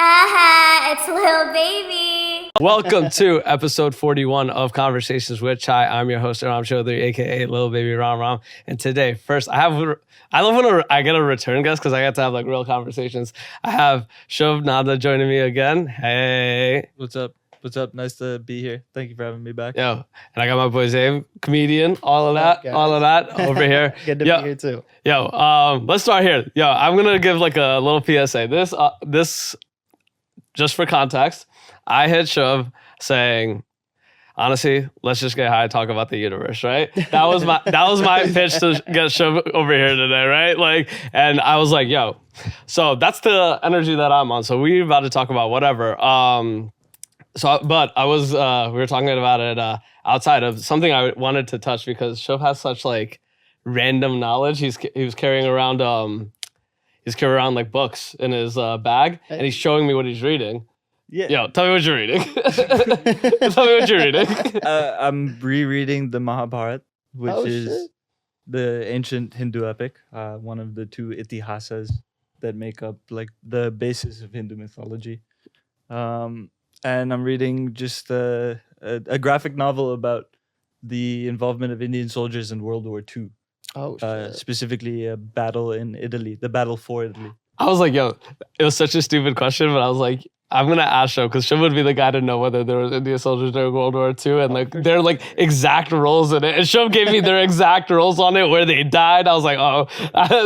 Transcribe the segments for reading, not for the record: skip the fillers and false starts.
It's Lil Baby. Welcome to episode 41 of Conversations with Chai. I'm your host, Ihram Chowdhury, aka Lil Baby Ram Ram. And today, first, I love when I get a return guest because I get to have like real conversations. I have Shubh Nanda joining me again. Hey. What's up? What's up? Nice to be here. Thank you for having me back. Yo, and I got my boy Zaib, comedian, all of that over here. Good to be here too. Yo, let's start here. Yo, I'm gonna give like a little PSA. This, just for context, I hit Shubh saying, honestly, let's just get high and talk about the universe, right? That was my pitch to get Shubh over here today, right? Like, and I was like, yo, so that's the energy that I'm on. So we're about to talk about whatever. But I was, we were talking about it outside of something I wanted to touch because Shubh has such like random knowledge. He was carrying around like books in his bag, and he's showing me what he's reading. Yeah. Yo, tell me what you're reading. Tell me what you're reading. I'm rereading the Mahabharata, which is the ancient Hindu epic, one of the two itihasas that make up like the basis of Hindu mythology. And I'm reading just a graphic novel about the involvement of Indian soldiers in World War II. Specifically a battle in Italy, the battle for Italy. I was like, yo, it was such a stupid question, but I was like, I'm going to ask Shubh because Shubh would be the guy to know whether there was Indian soldiers during World War II and like their like exact roles in it. And Shubh gave me their exact roles on it where they died. I was like, oh,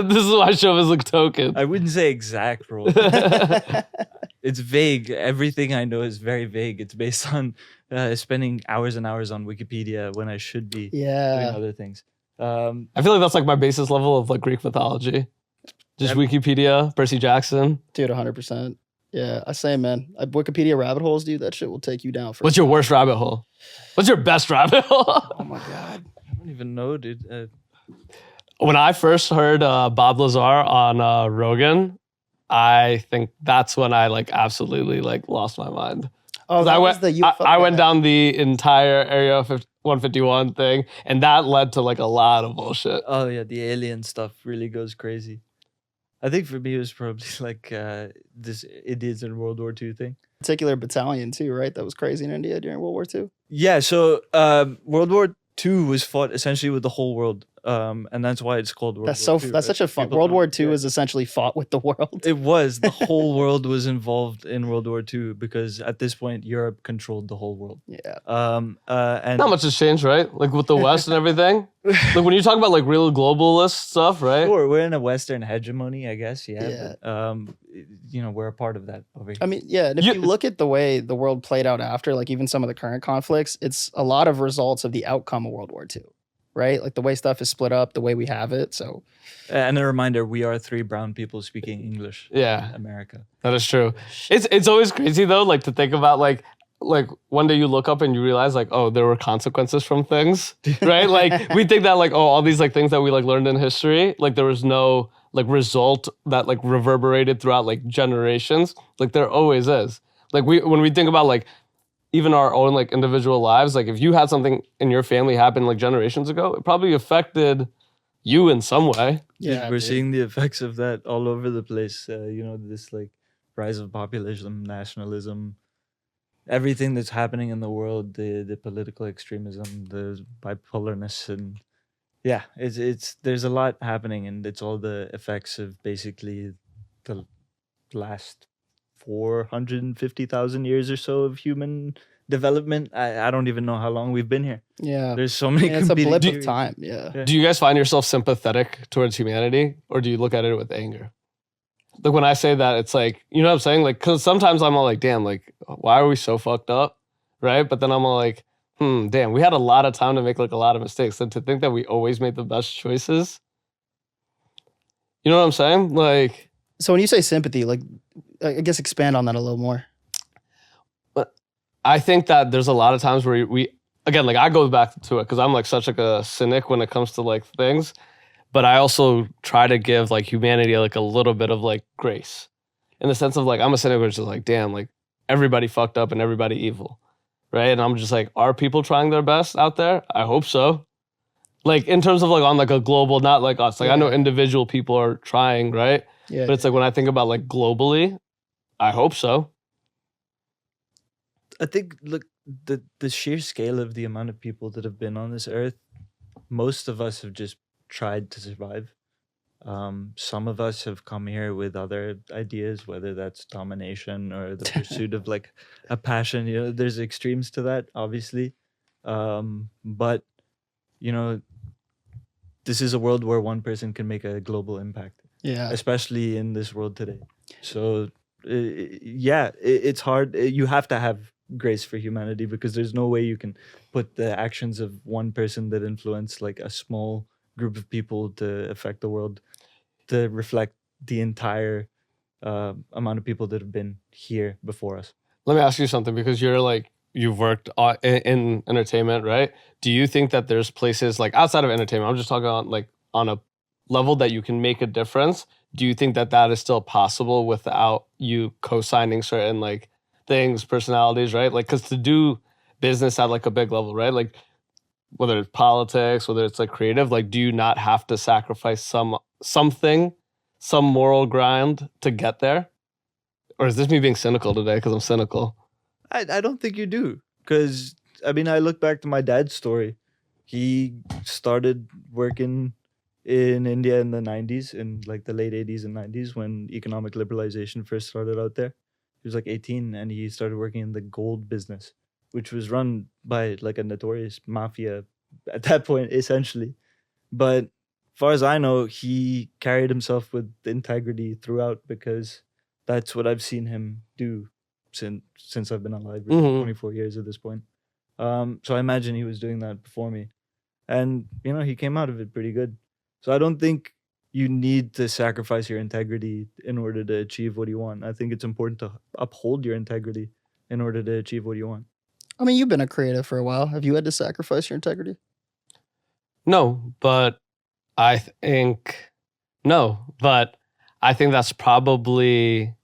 this is why Shubh is a token. I wouldn't say exact roles. It's vague. Everything I know is very vague. It's based on spending hours and hours on Wikipedia when I should be doing other things. I feel like that's like my basis level of like Greek mythology. Just Wikipedia, Percy Jackson. Dude, 100%. Yeah, I say, man, Wikipedia rabbit holes, dude, that shit will take you down. What's your worst rabbit hole? What's your best rabbit hole? Oh my God. I don't even know, dude. When I first heard Bob Lazar on Rogan, I think that's when I like absolutely like lost my mind. Oh, that was the UFO. I went down the entire Area 151 thing, and that led to like a lot of bullshit. Oh yeah, the alien stuff really goes crazy. I think for me it was probably like this Indians in World War II thing. Particular battalion too, right? That was crazy in India during World War II. Yeah, so World War II was fought essentially with the whole world. And that's why it's called World War II. That's such a fun. World War II is essentially fought with the world. It was. The whole world was involved in World War II because at this point Europe controlled the whole world. Yeah. And not much has changed, right? Like with the West and everything. Like when you talk about like real globalist stuff, right? Sure, we're in a Western hegemony, I guess. Yeah. But, we're a part of that over here. I mean, yeah. And if you look at the way the world played out after, like even some of the current conflicts, it's a lot of results of the outcome of World War II. Right? Like the way stuff is split up, the way we have it. So, and a reminder, we are 3 brown people speaking English in America. That is true. It's always crazy though, like to think about like one day you look up and you realize like, oh, there were consequences from things, right? Like we think that like, oh, all these like things that we like learned in history, like there was no like result that like reverberated throughout like generations. Like there always is. Like when we think about like even our own like individual lives, like if you had something in your family happen like generations ago, it probably affected you in some way. Yeah, we're seeing the effects of that all over the place. This like rise of populism, nationalism, everything that's happening in the world, the political extremism, the bipolarness, and yeah, it's there's a lot happening, and it's all the effects of basically the last 450,000 years or so of human development. I don't even know how long we've been here. Yeah. There's so many it's a blip theories. of time. Yeah. Do you guys find yourself sympathetic towards humanity, or do you look at it with anger? Like when I say that, it's like, you know what I'm saying? Like, because sometimes I'm all like, damn, like, why are we so fucked up? Right? But then I'm all like, damn, we had a lot of time to make like a lot of mistakes. And to think that we always made the best choices. You know what I'm saying? Like, so when you say sympathy, like, I guess expand on that a little more. But I think that there's a lot of times where we again, like I go back to it because I'm like such like a cynic when it comes to like things, but I also try to give like humanity like a little bit of like grace in the sense of like, I'm a cynic which is like, damn, like everybody fucked up and everybody evil, right? And I'm just like, are people trying their best out there? I hope so. Like in terms of like on like a global, not like us. Like I know individual people are trying, right? Yeah. But it's like when I think about like globally, I hope so. I think, look, the sheer scale of the amount of people that have been on this earth, most of us have just tried to survive. Some of us have come here with other ideas, whether that's domination or the pursuit of like a passion. You know, there's extremes to that, obviously. But you know, this is a world where one person can make a global impact, Yeah. especially in this world today. So it's hard. You have to have grace for humanity, because there's no way you can put the actions of one person that influence like a small group of people to affect the world to reflect the entire amount of people that have been here before us. Let me ask you something, because you've worked in entertainment, right? Do you think that there's places like outside of entertainment, I'm just talking on a level that you can make a difference? Do you think that is still possible without you co-signing certain like things, personalities, right? Like, because to do business at like a big level, right? Like whether it's politics, whether it's like creative, like do you not have to sacrifice something, some moral ground to get there? Or is this me being cynical today because I'm cynical? I don't think you do, because I mean, I look back to my dad's story. He started working in India in the 90s, in like the late 80s and 90s, when economic liberalization first started out there. He was like 18 and he started working in the gold business, which was run by like a notorious mafia at that point, essentially. But as far as I know, he carried himself with integrity throughout, because that's what I've seen him do since I've been alive, which is 24 years at this point. So I imagine he was doing that before me. And, you know, he came out of it pretty good. So I don't think you need to sacrifice your integrity in order to achieve what you want. I think it's important to uphold your integrity in order to achieve what you want. I mean, you've been a creative for a while. Have you had to sacrifice your integrity? No, but I think that's probably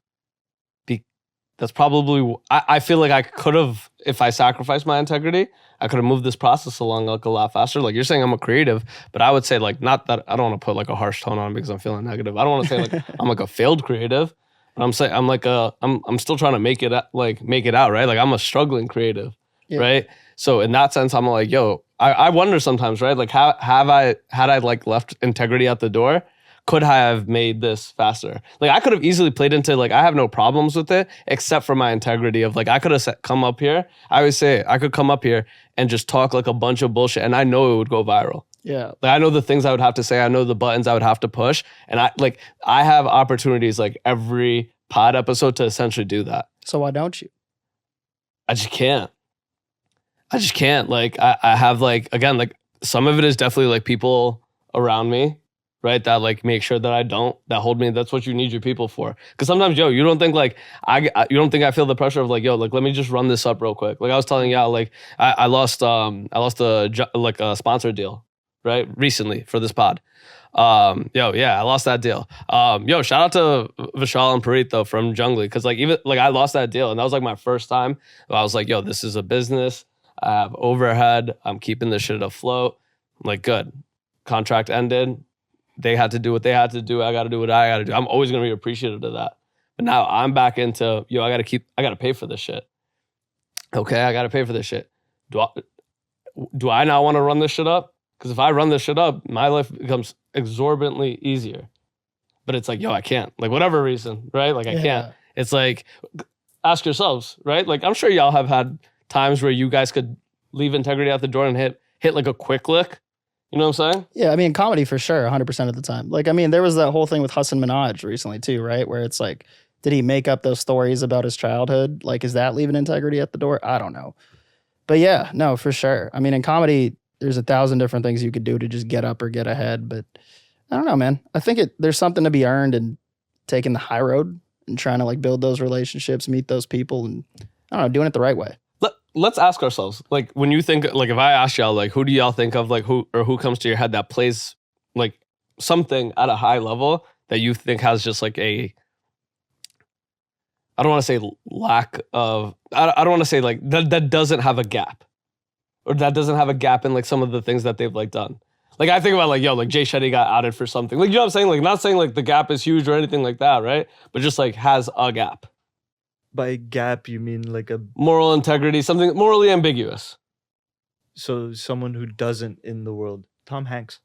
I feel like I could have, if I sacrificed my integrity, I could have moved this process along like a lot faster. Like you're saying I'm a creative, but I would say like, not that I don't want to put like a harsh tone on because I'm feeling negative. I don't want to say like I'm like a failed creative, but I'm saying I'm still trying to make it out, right? Like I'm a struggling creative, right? So in that sense, I'm like, yo, I wonder sometimes, right? Like had I like left integrity at the door, could I have made this faster? Like I could have easily played into like, I have no problems with it except for my integrity of like, I could have come up here. I always say I could come up here and just talk like a bunch of bullshit and I know it would go viral. Yeah. Like I know the things I would have to say. I know the buttons I would have to push. And I have opportunities like every pod episode to essentially do that. So why don't you? I just can't. Like I have like, again, like some of it is definitely like people around me, right? That like make sure that that hold me. That's what you need your people for. Because sometimes, you don't think like, you don't think I feel the pressure of like, like, let me just run this up real quick. Like I was telling y'all, like I lost a sponsor deal, right? Recently for this pod. I lost that deal. Shout out to Vishal and Parit though from Jungly. Because like even like I lost that deal and that was like my first time. I was like, this is a business. I have overhead. I'm keeping this shit afloat. I'm like, good. Contract ended. They had to do what they had to do. I got to do what I got to do. I'm always going to be appreciative of that. But now I'm back into, I got to pay for this shit. Okay, I got to pay for this shit. Do I not want to run this shit up? Because if I run this shit up, my life becomes exorbitantly easier. But it's like, I can't. Like, whatever reason, right? Like, I can't. It's like, ask yourselves, right? Like, I'm sure y'all have had times where you guys could leave integrity out the door and hit like a quick lick. You know what I'm saying? Yeah, I mean, comedy for sure, 100% of the time. Like, I mean, there was that whole thing with Hassan Minhaj recently too, right? Where it's like, did he make up those stories about his childhood? Like, is that leaving integrity at the door? I don't know. But yeah, no, for sure. I mean, in comedy, there's 1,000 different things you could do to just get up or get ahead. But I don't know, man. I think there's something to be earned in taking the high road and trying to like build those relationships, meet those people, and I don't know, doing it the right way. Let's ask ourselves, like, when you think, like, if I ask y'all, like, who do y'all think of, like, who comes to your head that plays, like, something at a high level that you think has just, like, I don't want to say lack of, I don't want to say, like, that doesn't have a gap. Or that doesn't have a gap in, like, some of the things that they've, like, done. Like, I think about, like, like, Jay Shetty got outed for something. Like, you know what I'm saying? Like, not saying, like, the gap is huge or anything like that, right? But just, like, has a gap. By gap, you mean like a Moral integrity, something morally ambiguous. so someone who doesn't in the world. Tom Hanks.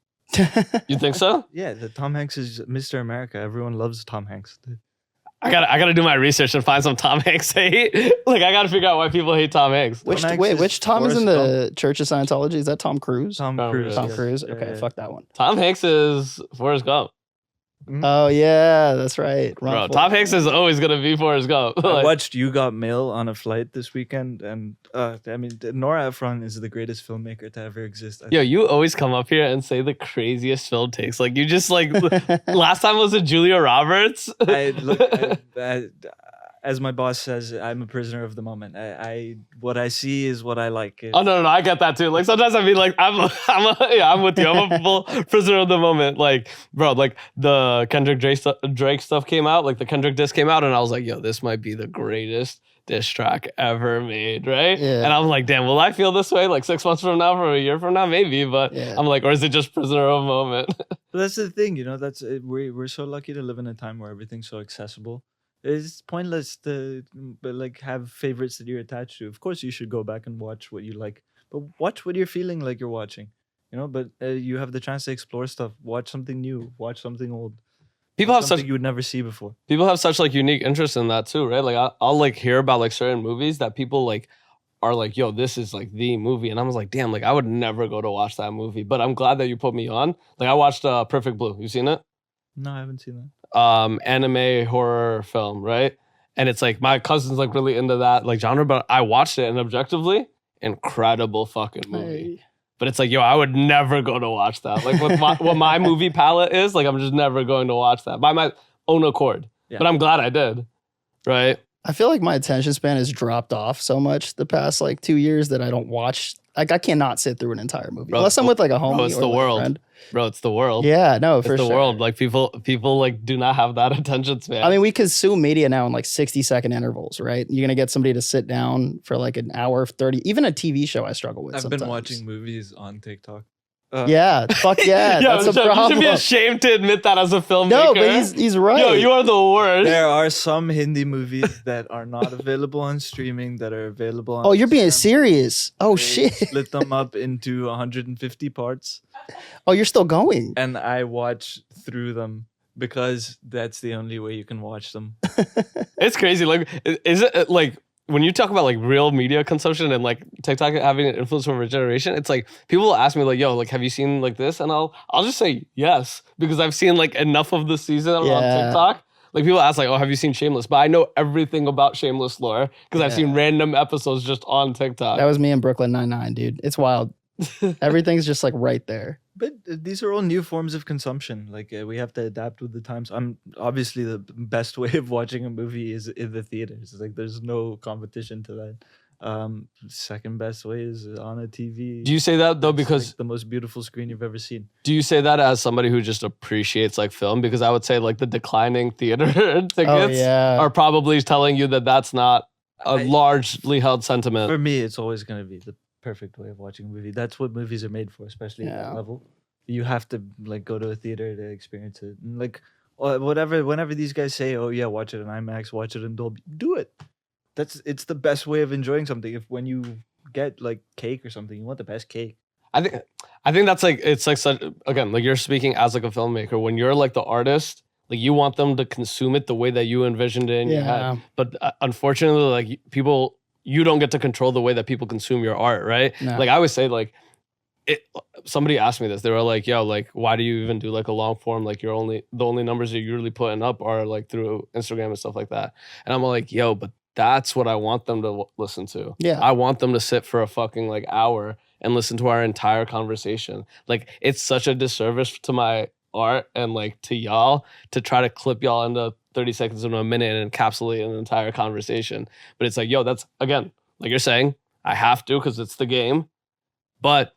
You think so? Yeah, the Tom Hanks is Mr. America. Everyone loves Tom Hanks. I gotta do my research and find some Tom Hanks hate. Like I gotta figure out why people hate Tom Hanks. Which Tom is in the Church of Scientology? Is that Tom Cruise? Tom Tom Cruise. Tom yes. Cruise. Yeah, Okay, yeah. fuck that one. Tom Hanks is Forrest Gump. Oh yeah, that's right. Bro, Ron Tom Ford. Hanks is always gonna be Forrest Gump. I Like, watched You Got Mail on a flight this weekend, and I mean, Nora Ephron is the greatest filmmaker to ever exist. yo, you always come up here and say the craziest film takes. Like you just like last time was it Julia Roberts? As my boss says, I'm a prisoner of the moment. I what I see is what I like. Oh no, I get that too. Like sometimes I mean, like I'm with you. I'm a full prisoner of the moment. Like, bro, like the Kendrick Drake stuff came out, like the Kendrick disc came out, and I was like, yo, this might be the greatest diss track ever made, right? Yeah. And I'm like, damn, will I feel this way like 6 months from now, from a year from now, maybe? But Yeah. I'm like, or is it just prisoner of a moment? But that's the thing, that's we're so lucky to live in a time where everything's so accessible. It's pointless to like have favorites that you're attached to. Of course, you should go back and watch what you like, but watch what you're feeling like you're watching. But you have the chance to explore stuff. Watch something new. Watch something old. People have something such you would never see before. people have such like unique interest in that too, right? Like I'll like hear about like certain movies that people like are like, yo, this is like the movie, and I was like, damn, like I would never go to watch that movie. But I'm glad that you put me on. Like I watched Perfect Blue. You seen it? No, I haven't seen that. Anime horror film, right? And it's like my cousin's like really into that like genre, but I watched it and objectively, incredible fucking movie. Hey. But it's like, yo, I would never go to watch that. Like with what my movie palette is, like I'm just never going to watch that by my own accord. Yeah. But I'm glad I did, right? I feel like my attention span has dropped off so much the past like 2 years that I don't watch. Like I cannot sit through an entire movie Bro, unless I'm with like a homie it's or the like, a world. friend. Bro, it's the world. Yeah, no, It's for the sure. world. Like people like do not have that attention span. I mean, we consume media now in like 60-second intervals, right? You're gonna get somebody to sit down for like an hour, 30. Even a TV show, I struggle with. I've sometimes. been watching movies on TikTok. Yeah, fuck yeah, that's a you problem. should be ashamed to admit that as a filmmaker. No, but he's right. Yo, you are the worst. There are some Hindi movies that are not available on streaming that are available on Oh, you're being Instagram. serious. Oh They shit. Split them up into 150 parts, Oh, you're still going. and I watch through them because that's the only way you can watch them. It's crazy. Like, is it like when you talk about like real media consumption and like TikTok having an influence over a generation? It's like people will ask me like, "Yo, like, have you seen like this?" And I'll just say yes because I've seen like enough of the season on Yeah. TikTok. Like people ask like, "Oh, have you seen Shameless?" But I know everything about Shameless lore because I've seen random episodes just on TikTok. That was me in Brooklyn Nine-Nine, dude. It's wild. Everything's just like right there. But these are all new forms of consumption. Like we have to adapt with the times. Obviously the best way of watching a movie is in the theaters. It's like there's no competition to that. Second best way is on a TV. Do you say that though It's, because like, the most beautiful screen you've ever seen. do you say that as somebody who just appreciates like film? Because I would say like the declining theater tickets Oh yeah. are probably telling you that that's not a I- largely held sentiment. For me, it's always going to be the perfect way of watching a movie. That's what movies are made for, especially at Yeah. that level. You have to like go to a theater to experience it. And, like whenever these guys say, "Oh yeah, watch it in IMAX, watch it in Dolby," do it. It's the best way of enjoying something. If when you get like cake or something, you want the best cake. I think that's like it's like such again like you're speaking as like a filmmaker when you're like the artist like you want them to consume it the way that you envisioned it in your head. Yeah. But unfortunately like people you don't get to control the way that people consume your art, right? No. Like I always say like somebody asked me this. They were like, "Yo, like why do you even do like a long form? Like the only numbers you're usually putting up are like through Instagram and stuff like that." And I'm like, "Yo, but that's what I want them to listen to. Yeah. I want them to sit for a fucking like hour and listen to our entire conversation. Like it's such a disservice to my art and like to y'all to try to clip y'all into 30 seconds into a minute and encapsulate an entire conversation. But it's like, yo, that's again, like you're saying, I have to because it's the game. But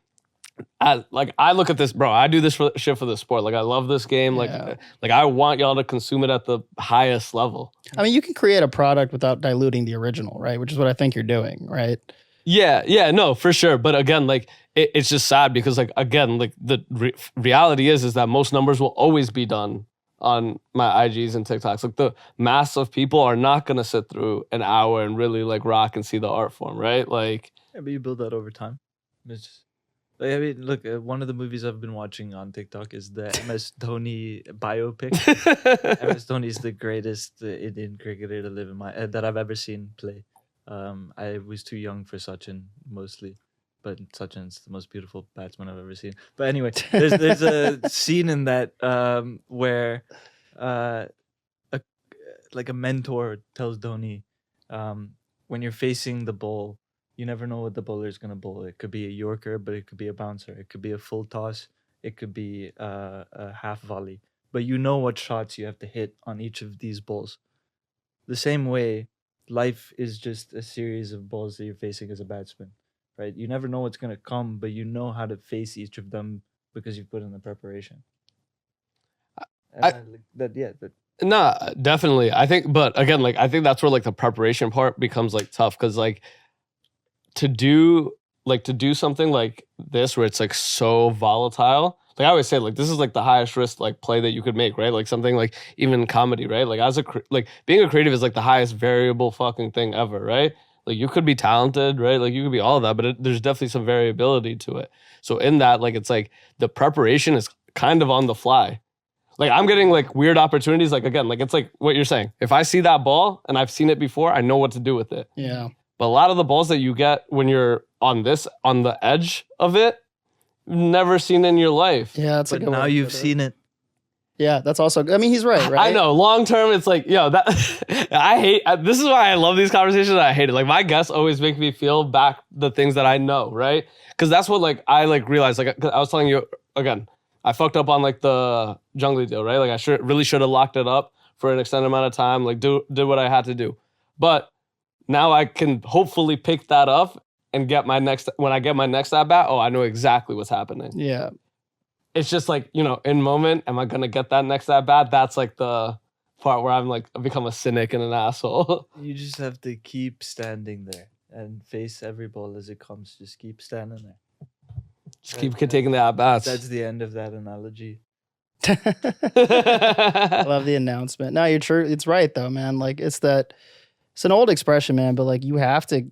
I look at this, bro. I do this shit for the sport. Like I love this game. Yeah. Like I want y'all to consume it at the highest level. I mean, you can create a product without diluting the original, right? Which is what I think you're doing, right? Yeah, no, for sure. But again, like it's just sad because like again, like the reality is that most numbers will always be done on my IGs and TikToks. Like the mass of people are not gonna sit through an hour and really like rock and see the art form, right? Like, Yeah, but you build that over time. It's just, like, I mean, look, one of the movies I've been watching on TikTok is the MS Dhoni biopic. MS Dhoni is the greatest Indian cricketer to live in my that I've ever seen play. I was too young for Sachin mostly, but Sachin's the most beautiful batsman I've ever seen. But anyway, there's a scene in that where a like a mentor tells Dhoni, when you're facing the ball, you never know what the bowler is gonna bowl. It could be a Yorker, but it could be a bouncer. It could be a full toss. It could be a half volley. But you know what shots you have to hit on each of these balls. The same way, life is just a series of balls that you're facing as a batsman, right? You never know what's gonna come, but you know how to face each of them because you've put in the preparation. nah, definitely. I think, but again, like I think that's where like the preparation part becomes like tough because like to do something like this where it's like so volatile. Like I always say, like this is like the highest risk like play that you could make, right? Like something like even comedy, right? Like as a like being a creative is like the highest variable fucking thing ever, right? Like you could be talented, right? Like you could be all of that, but there's definitely some variability to it. So in that, like it's like the preparation is kind of on the fly. Like I'm getting like weird opportunities. Like again, like it's like what you're saying. If I see that ball and I've seen it before, I know what to do with it. Yeah. But a lot of the balls that you get when you're on the edge of it, you've never seen in your life. Yeah, that's But a good now way to you've put it. seen it. Yeah, that's also. I mean, he's right. I know. Long term, it's like, yo, that this is why I love these conversations. I hate it. Like my guests always make me feel back the things that I know, right? Because that's what like I like realized. Like 'cause I was telling you again, I fucked up on like the Jungly deal, right? Like I really should have locked it up for an extended amount of time. Like did what I had to do, but now I can hopefully pick that up and when I get my next at bat. Oh, I know exactly what's happening. Yeah. It's just like, you know, in moment, am I going to get that next at bat? That's like the part where I'm like, I become a cynic and an asshole. You just have to keep standing there and face every ball as it comes. Just keep standing there. Just keep taking the at bats. That's the end of that analogy. I love the announcement. No, you're true. It's right though, man. Like it's an old expression, man, but like you have to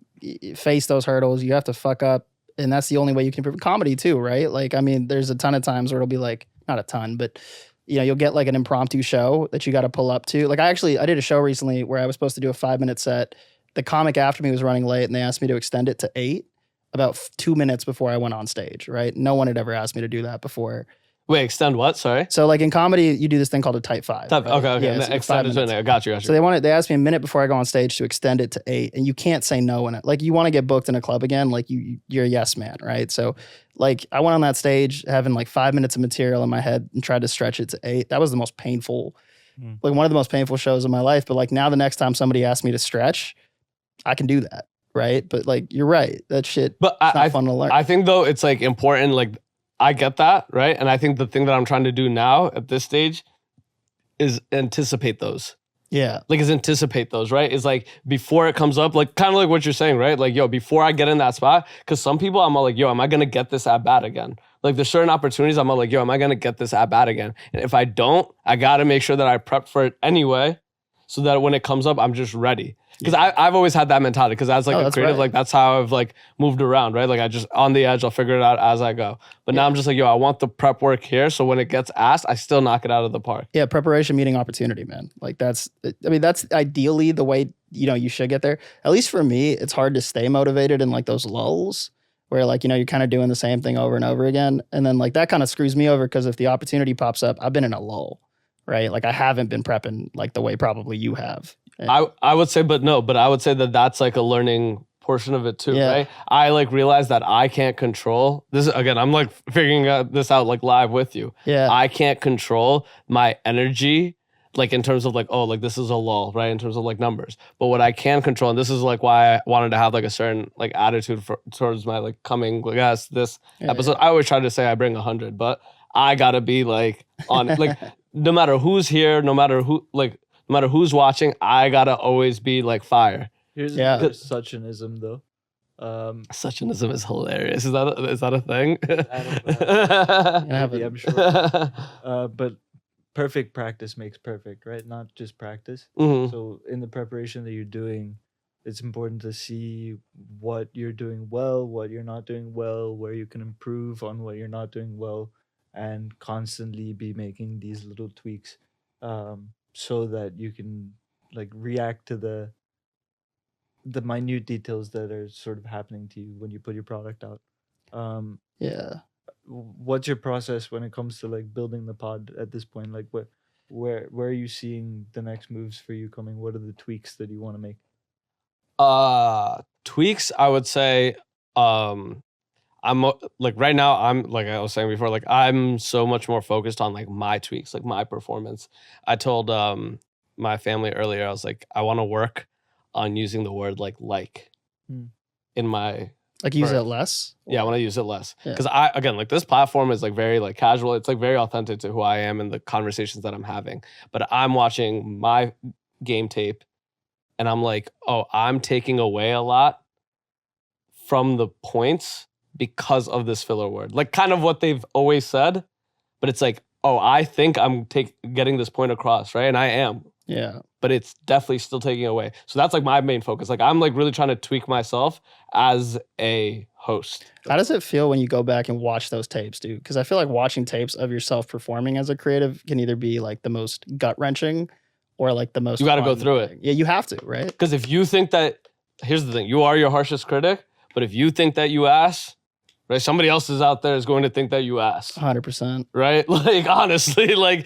face those hurdles. You have to fuck up. And that's the only way you can improve comedy too, right? Like, I mean, there's a ton of times where it'll be like, not a ton, but you know, you'll get like an impromptu show that you got to pull up to. Like I did a show recently where I was supposed to do a 5-minute set. The comic after me was running late and they asked me to extend it to 8 about 2 minutes before I went on stage, right? No one had ever asked me to do that before. Wait, extend what? Sorry. So like in comedy, you do this thing called a type 5. Right? Okay. Yeah, so extend it to 8. Got you. So they asked me a minute before I go on stage to extend it to 8, and you can't say no when it, like you want to get booked in a club again, like you're a yes man, right? So like I went on that stage having like 5 minutes of material in my head and tried to stretch it to 8. That was the most painful, like one of the most painful shows of my life. But like now the next time somebody asks me to stretch, I can do that, right? But like you're right, that shit. But it's not fun to learn. I think though it's like important, like. I get that, right? And I think the thing that I'm trying to do now at this stage is anticipate those. Yeah. Like is anticipate those, right? Is like before it comes up, like kind of like what you're saying, right? Like, yo, before I get in that spot, because some people I'm all like, yo, am I gonna get this at bat again? Like there's certain opportunities I'm all like, yo, am I gonna get this at bat again? And if I don't, I gotta make sure that I prep for it anyway, so that when it comes up, I'm just ready. Because I've always had that mentality. Because as like a creative, like that's how I've like moved around, right? Like I just on the edge, I'll figure it out as I go. But now I'm just like, yo, I want the prep work here, so when it gets asked, I still knock it out of the park. Yeah, preparation meeting opportunity, man. Like that's ideally the way you should get there. At least for me, it's hard to stay motivated in like those lulls where like you're kind of doing the same thing over and over again, and then like that kind of screws me over because if the opportunity pops up, I've been in a lull, right? Like I haven't been prepping like the way probably you have. I would say, but I would say that that's like a learning portion of it too, right? I like realize that I can't control this. Again, I'm like figuring this out like live with you. Yeah. I can't control my energy, like in terms of like, oh, like this is a lull, right? In terms of like numbers. But what I can control, and this is like why I wanted to have like a certain like attitude towards my like coming, like this episode. I always try to say I bring 100, but I gotta be like on like no matter who's here, no matter who's watching, I gotta always be like fire. Here's Sachinism though. Sachinism is hilarious. Is that a thing? I don't know. Maybe, I'm sure. But perfect practice makes perfect, right? Not just practice. Mhm. So in the preparation that you're doing, it's important to see what you're doing well, what you're not doing well, where you can improve on what you're not doing well, and constantly be making these little tweaks, so that you can like react to the minute details that are sort of happening to you when you put your product out. Um, Yeah. what's your process when it comes to like building the pod at this point? Like where are you seeing the next moves for you coming? What are the tweaks that you want to make? Tweaks, I would say, I'm like right now, I'm like I was saying before, like I'm so much more focused on like my tweaks, like my performance. I told my family earlier, I was like, I want to work on using the word like Hmm. in my Like use Right. it less. yeah, I want to use it less. Yeah. Because I again like this platform is like very like casual. It's like very authentic to who I am and the conversations that I'm having. But I'm watching my game tape and I'm like, oh, I'm taking away a lot from the points because of this filler word. Like kind of what they've always said, but it's like, oh, I think I'm getting this point across, right? And I am, Yeah. but it's definitely still taking away. So that's like my main focus. Like I'm like really trying to tweak myself as a host. How does it feel when you go back and watch those tapes, dude? Because I feel like watching tapes of yourself performing as a creative can either be like the most gut wrenching or like the most. You gotta go fun through it. thing. Yeah, you have to, right? Because if you think that, here's the thing, you are your harshest critic, but if you think that you ass, right, somebody else is out there is going to think that you ass. 100%. Right? Like, honestly, like,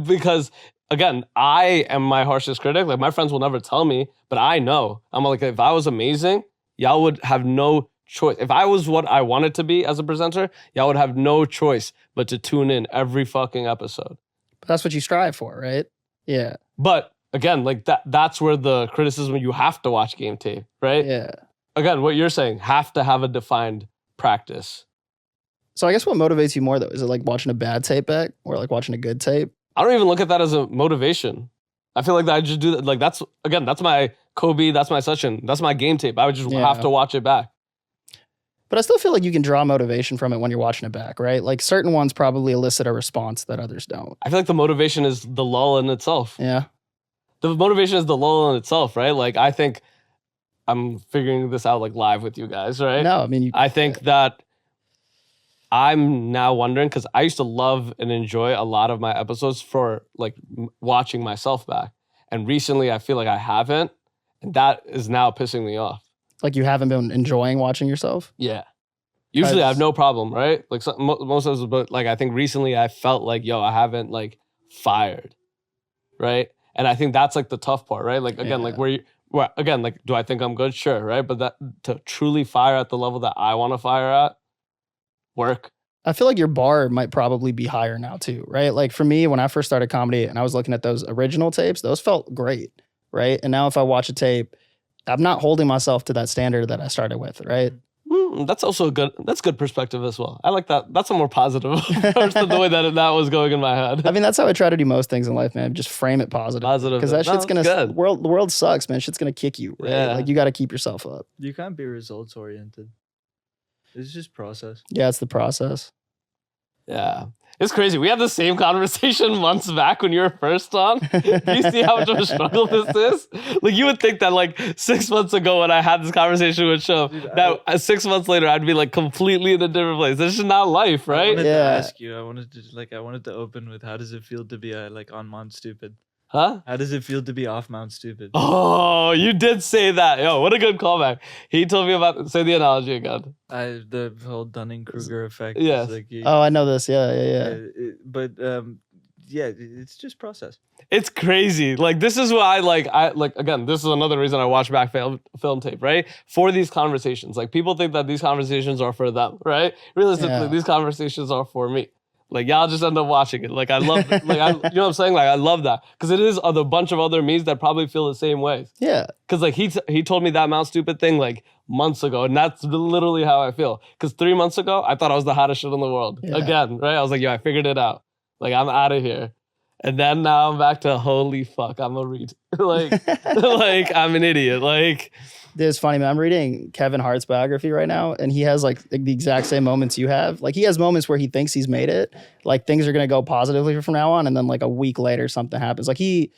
because again, I am my harshest critic. Like, my friends will never tell me, but I know. I'm like, if I was amazing, y'all would have no choice. If I was what I wanted to be as a presenter, y'all would have no choice but to tune in every fucking episode. But that's what you strive for, right? Yeah. But again, like that's where the criticism, you have to watch game tape, right? Yeah. Again, what you're saying, have to have a defined practice. So I guess what motivates you more though? Is it like watching a bad tape back or like watching a good tape? I don't even look at that as a motivation. I feel like that I just do that. Like that's my Kobe, that's my session, that's my game tape. I would just Yeah. have to watch it back. But I still feel like you can draw motivation from it when you're watching it back, right? Like certain ones probably elicit a response that others don't. I feel like the motivation is the lull in itself. Yeah. The motivation is the lull in itself, right? Like I think I'm figuring this out like live with you guys, right? No, I mean, I think that I'm now wondering, because I used to love and enjoy a lot of my episodes for like watching myself back. And recently I feel like I haven't. And that is now pissing me off. like you haven't been enjoying watching yourself. Yeah. Usually I have Because- no problem, right? Like most of us, but like I think recently I felt like, yo, I haven't like fired, right? And I think that's like the tough part, right? Like again, like again, like do I think I'm good? Sure, right? But that to truly fire at the level that I want to fire at, work. I feel like your bar might probably be higher now too, right? Like for me, when I first started comedy and I was looking at those original tapes, those felt great, right? And now if I watch a tape, I'm not holding myself to that standard that I started with, right? That's also that's good perspective as well. I like that. That's a more positive approach than the way that was going in my head. I mean, that's how I try to do most things in life, man. Just frame it positive. Positive. Because that No, shit's gonna good. the world sucks, man. Shit's gonna kick you, right? Yeah. Like you gotta keep yourself up. You can't be results oriented. It's just process. Yeah, it's the process. Yeah. It's crazy. We had the same conversation months back when you were first on. Do you see how much of a struggle this is? Like you would think that like 6 months ago when I had this conversation with Shubh, Dude, that 6 months later I'd be like completely in a different place. This is not life, I right? wanted to Yeah. ask you. I wanted to open with how does it feel to be like on Mount Stupid? Huh? How does it feel to be off Mount Stupid? Oh, you did say that. Yo, what a good callback. He told me about, say the analogy again. The whole Dunning-Kruger effect. is Yes. Like Oh, I know this. Yeah. it's just process. It's crazy. Like this is why I like again, this is another reason I watch back film tape, right? For these conversations. Like people think that these conversations are for them, right? Realistically, Yeah. these conversations are for me. Like y'all just end up watching it. Like I love you know what I'm saying? Like I love that. Because it is a bunch of other me's that probably feel the same way. Yeah. Because like he told me that Mount Stupid thing like months ago, and that's literally how I feel. Because 3 months ago, I thought I was the hottest shit in the world. Yeah. Again, right? I was like, yo, I figured it out. Like I'm out of here. And then now I'm back to holy fuck, I'm a read. like I'm an idiot. Like It's funny, man. I'm reading Kevin Hart's biography right now, and he has like the exact same moments you have. Like he has moments where he thinks he's made it, like things are gonna go positively from now on, and then like a week later something happens. Like he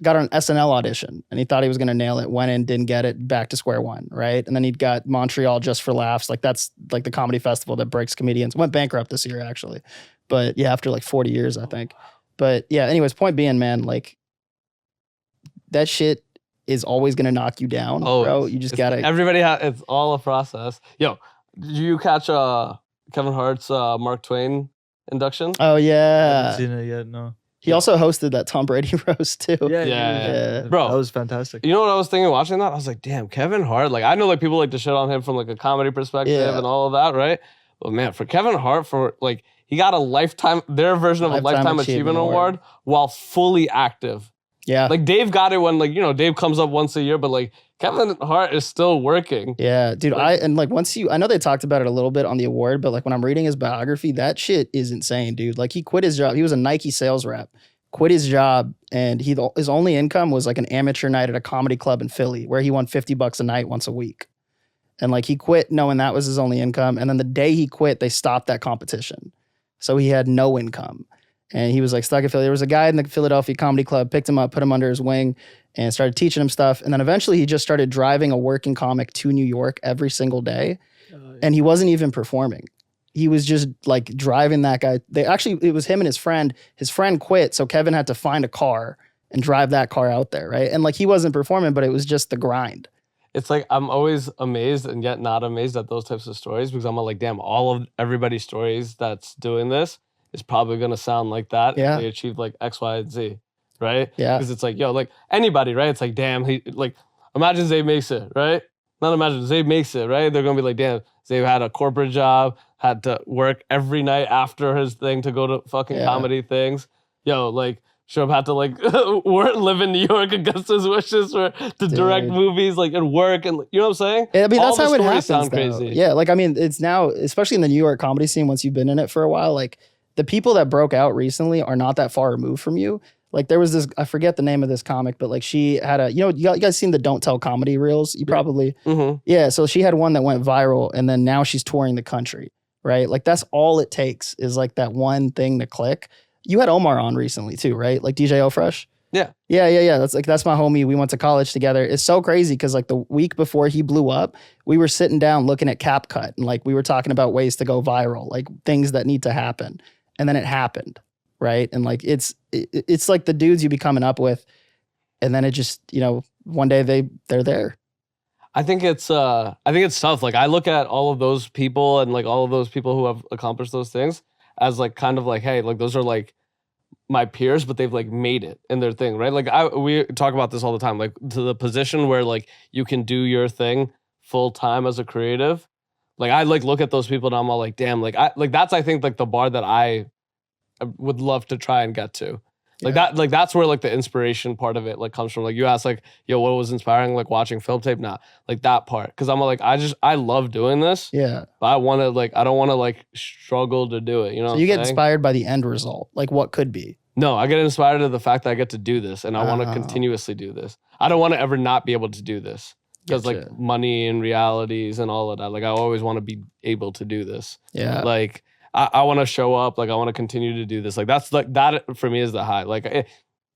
got an SNL audition and he thought he was gonna nail it, went in, didn't get it, back to square one, right? And then he got Montreal Just for Laughs, like that's like the comedy festival that breaks comedians. Went bankrupt this year actually, but yeah, after like 40 years, I think. But yeah, anyways, point being, man, like that shit is always gonna knock you down, bro. You just gotta. Everybody it's all a process. Yo, did you catch Kevin Hart's Mark Twain induction? Oh I yeah, haven't seen it yet. No. he also hosted that Tom Brady roast too. Yeah. Bro. That was fantastic. You know what I was thinking watching that? I was like, damn, Kevin Hart. Like I know like people like to shit on him from like a comedy perspective and all of that, right? But man, for Kevin Hart, for like he got their version of a Lifetime Achievement Award while fully active. Yeah. Like Dave got it when like, you know, Dave comes up once a year, but like Kevin Hart is still working. Yeah, dude. I know they talked about it a little bit on the award, but like when I'm reading his biography, that shit is insane, dude. Like he quit his job. He was a Nike sales rep, quit his job, and his only income was like an amateur night at a comedy club in Philly where he won $50 a night once a week. And like he quit knowing that was his only income. And then the day he quit, they stopped that competition. So he had no income. And he was like stuck in Philly. There was a guy in the Philadelphia Comedy Club, picked him up, put him under his wing, and started teaching him stuff. And then eventually he just started driving a working comic to New York every single day. And he wasn't even performing. He was just like driving that guy. It was him and his friend. His friend quit, so Kevin had to find a car and drive that car out there, right? And like he wasn't performing, but it was just the grind. It's like I'm always amazed and yet not amazed at those types of stories because I'm like, damn, all of everybody's stories that's doing this is probably going to sound like that if they achieve like X, Y, and Z, right? Yeah. Because it's like, yo, like anybody, right? It's like, damn, imagine Zaib makes it, right? Not imagine, Zaib makes it, right? They're going to be like, damn, Zaib had a corporate job, had to work every night after his thing to go to fucking comedy things. Yo, like, Shubh had to like live in New York against his wishes to direct movies, like and work, and you know what I'm saying? I mean, that's how it happens. Sound though. crazy. Yeah, like I mean, it's now, especially in the New York comedy scene. Once you've been in it for a while, like the people that broke out recently are not that far removed from you. Like there was this, I forget the name of this comic, but like she had you guys seen the Don't Tell comedy reels? You probably, yeah. So she had one that went viral, and then now she's touring the country, right? Like that's all it takes is like that one thing to click. You had Omar on recently too, right? Like DJ O Fresh. Yeah. Yeah. That's my homie. We went to college together. It's so crazy because like the week before he blew up, we were sitting down looking at CapCut and like we were talking about ways to go viral, like things that need to happen, and then it happened, right? And like it's like the dudes you be coming up with, and then it just one day they're there. I think it's tough. Like I look at all of those people and like all of those people who have accomplished those things as like kind of like, hey, like those are like my peers, but they've like made it in their thing, right? Like we talk about this all the time, like to the position where like you can do your thing full time as a creative. Like I like look at those people and I'm all like, damn, like that's I think like the bar that I would love to try and get to. Like that's where like the inspiration part of it like comes from. Like you asked like, yo, what was inspiring? Like watching film tape? Nah, like that part. Cause I'm like, I love doing this. Yeah. But I don't want to like struggle to do it. You know, so you get inspired by the end result, like what could be. No, I get inspired of the fact that I get to do this and I want to continuously do this. I don't want to ever not be able to do this. Because like money and realities and all of that. Like I always want to be able to do this. Yeah. Like I want to show up, like I want to continue to do this. Like that's like that for me is the high. Like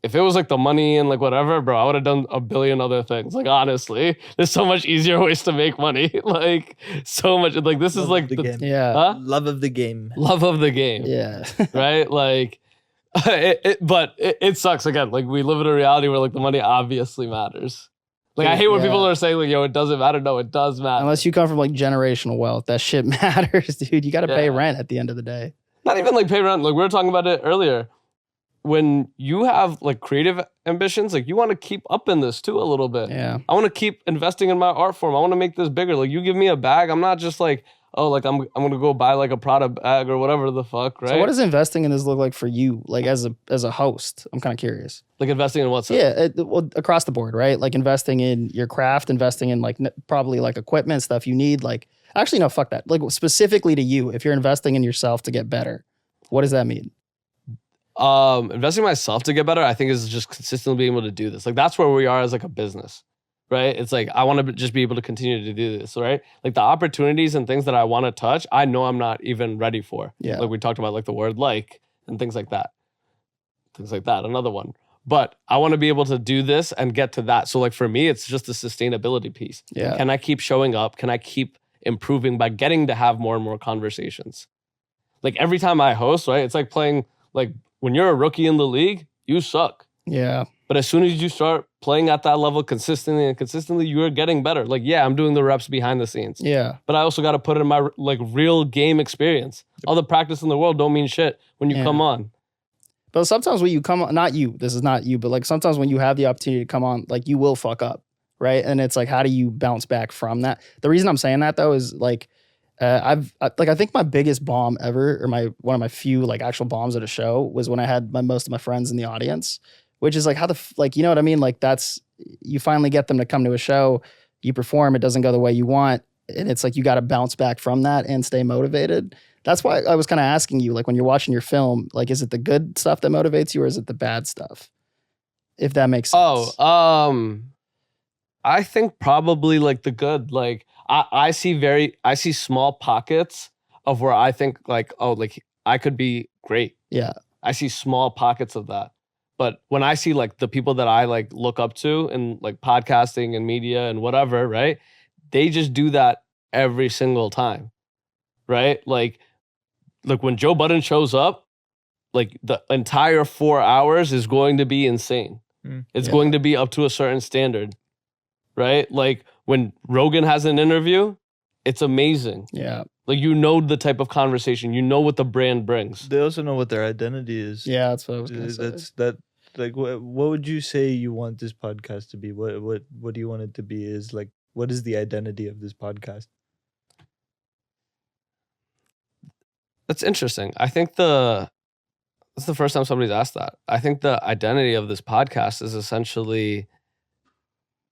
if it was like the money and like whatever, bro, I would have done a billion other things. Like honestly, there's so much easier ways to make money. Like so much. Like this is like the game. Yeah. Huh? Love of the game. Love of the game. Yeah. Right. Like but it sucks again. Like we live in a reality where like the money obviously matters. Like I hate when people are saying like, yo, it doesn't matter. No, it does matter. Unless you come from like generational wealth, that shit matters, dude. You got to pay rent at the end of the day. Not even like pay rent. Like we were talking about it earlier. When you have like creative ambitions, like you want to keep up in this too a little bit. Yeah. I want to keep investing in my art form. I want to make this bigger. Like you give me a bag, I'm not just like, oh, like I'm gonna go buy like a Prada bag or whatever the fuck, right? So what does investing in this look like for you, like as a host? I'm kind of curious. Like investing in what? Yeah, well, across the board, right? Like investing in your craft, investing in like probably like equipment, stuff you need. Like actually, no, fuck that. Like specifically to you, if you're investing in yourself to get better, what does that mean? Investing in myself to get better, I think, is just consistently being able to do this. Like, that's where we are as like a business, right? It's like, I want to just be able to continue to do this, right? Like the opportunities and things that I want to touch, I know I'm not even ready for. Yeah. Like we talked about, like the word like and things like that. Another one. But I want to be able to do this and get to that. So like for me, it's just the sustainability piece. Yeah. Can I keep showing up? Can I keep improving by getting to have more and more conversations? Like every time I host, right? It's like playing, like when you're a rookie in the league, you suck. Yeah. But as soon as you start playing at that level consistently, you're getting better. Like, yeah, I'm doing the reps behind the scenes. Yeah. But I also got to put in my like real game experience. All the practice in the world don't mean shit when you come on. But sometimes when you come on, not you, this is not you, but like sometimes when you have the opportunity to come on, like you will fuck up, right? And it's like, how do you bounce back from that? The reason I'm saying that though is like, I think my biggest bomb ever, or one of my few like actual bombs at a show was when I had most of my friends in the audience, which is like like, you know what I mean? Like you finally get them to come to a show, you perform, it doesn't go the way you want. And it's like, you got to bounce back from that and stay motivated. That's why I was kind of asking you, like when you're watching your film, like, is it the good stuff that motivates you or is it the bad stuff? If that makes sense. I think probably like the good, like I see small pockets of where I think like, oh, like I could be great. Yeah. I see small pockets of that. But when I see like the people that I like look up to in like podcasting and media and whatever, right? They just do that every single time, right? Like when Joe Budden shows up, like the entire 4 hours is going to be insane. It's going to be up to a certain standard, right? Like when Rogan has an interview, it's amazing. Yeah. Like, you know, the type of conversation, you know what the brand brings. They also know what their identity is. Yeah, that's what I was going to say. Like, what would you say you want this podcast to be? What do you want it to be? Is like, what is the identity of this podcast? That's interesting. I think that's the first time somebody's asked that. I think the identity of this podcast is essentially